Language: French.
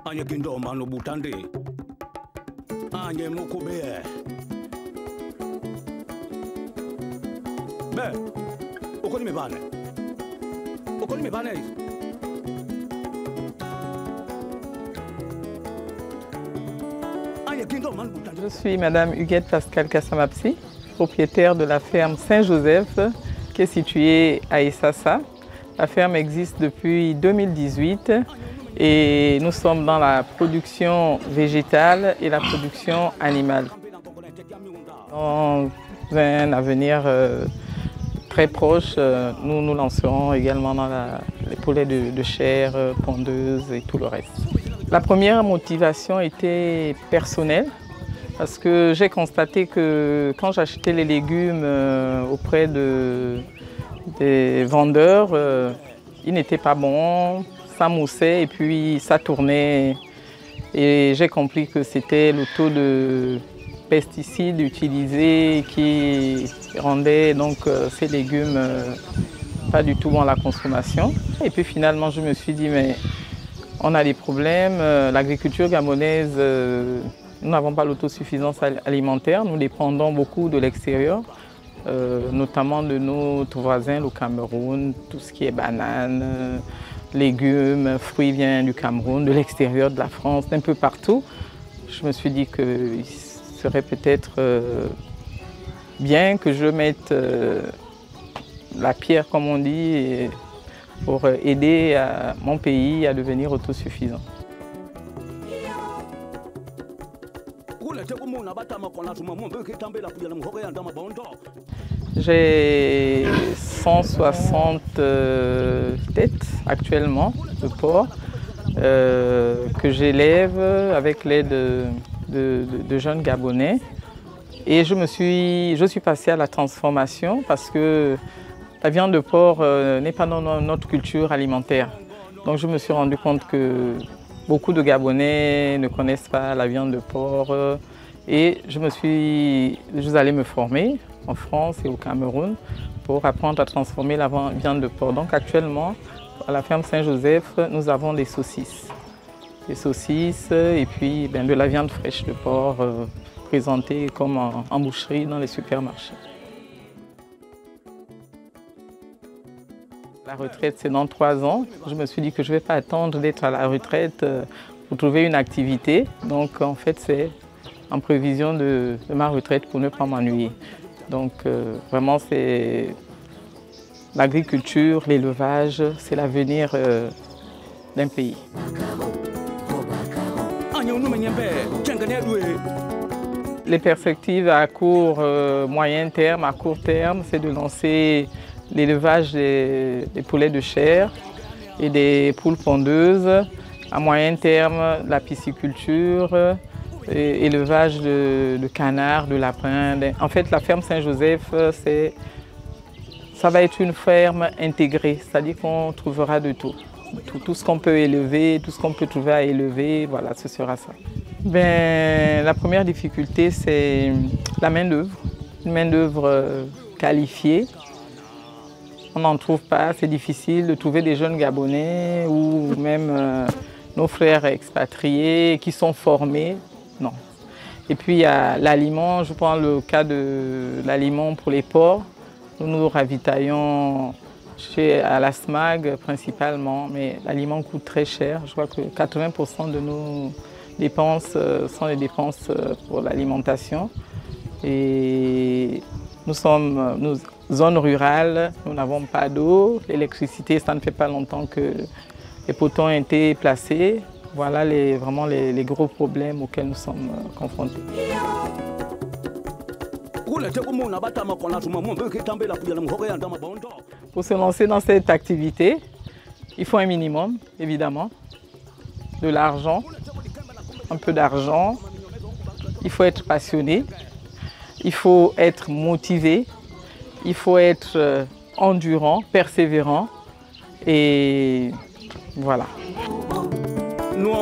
Anye kindo mano butande. Anye mukobe. Be. Okoni me bane. Okoni me bane. Je suis Madame Huguette Pascal Kassamapsi, propriétaire de la ferme Saint-Joseph qui est située à Essassa. La ferme existe depuis 2018 et nous sommes dans la production végétale et la production animale. Dans un avenir très proche, nous nous lancerons également dans les poulets de chair, pondeuse et tout le reste. La première motivation était personnelle parce que j'ai constaté que quand j'achetais les légumes auprès des vendeurs, ils n'étaient pas bons, ça moussait et puis ça tournait. Et j'ai compris que c'était le taux de pesticides utilisés qui rendait donc ces légumes pas du tout bons à la consommation. Et puis finalement je me suis dit mais on a des problèmes, l'agriculture gabonaise, nous n'avons pas l'autosuffisance alimentaire, nous dépendons beaucoup de l'extérieur, notamment de notre voisin, le Cameroun, tout ce qui est bananes, légumes, fruits viennent du Cameroun, de l'extérieur, de la France, d'un peu partout. Je me suis dit qu'il serait peut-être bien que je mette la pierre, comme on dit, pour aider mon pays à devenir autosuffisant. J'ai 160 têtes actuellement de porcs que j'élève avec l'aide de jeunes Gabonais. Et je suis passée à la transformation parce que la viande de porc n'est pas dans notre culture alimentaire. Donc je me suis rendu compte que beaucoup de Gabonais ne connaissent pas la viande de porc. Et je suis allée me former en France et au Cameroun pour apprendre à transformer la viande de porc. Donc actuellement, à la ferme Saint-Joseph, nous avons des saucisses. Des saucisses et puis de la viande fraîche de porc présentée comme en boucherie dans les supermarchés. La retraite, c'est dans 3 ans. Je me suis dit que je ne vais pas attendre d'être à la retraite pour trouver une activité. Donc en fait, c'est en prévision de ma retraite pour ne pas m'ennuyer. Donc vraiment, c'est l'agriculture, l'élevage, c'est l'avenir d'un pays. Les perspectives à court, moyen terme, à court terme, c'est de lancer l'élevage des poulets de chair et des poules pondeuses. À moyen terme, la pisciculture, élevage de canards, de lapins. En fait, la ferme Saint-Joseph, ça va être une ferme intégrée, c'est-à-dire qu'on trouvera de tout. Tout ce qu'on peut élever, tout ce qu'on peut trouver à élever, voilà, ce sera ça. La première difficulté, c'est la main-d'œuvre. Une main-d'œuvre qualifiée. On n'en trouve pas, c'est difficile de trouver des jeunes Gabonais ou même nos frères expatriés qui sont formés. Non. Et puis il y a l'aliment, je prends le cas de l'aliment pour les porcs. Nous nous ravitaillons à la SMAG principalement, mais l'aliment coûte très cher. Je crois que 80% de nos dépenses sont des dépenses pour l'alimentation. Et nous sommes zone rurale, nous n'avons pas d'eau. L'électricité, ça ne fait pas longtemps que les poteaux ont été placés. Voilà vraiment les gros problèmes auxquels nous sommes confrontés. Pour se lancer dans cette activité, il faut un minimum, évidemment, de l'argent, un peu d'argent. Il faut être passionné, il faut être motivé, il faut être endurant, persévérant et voilà. Nous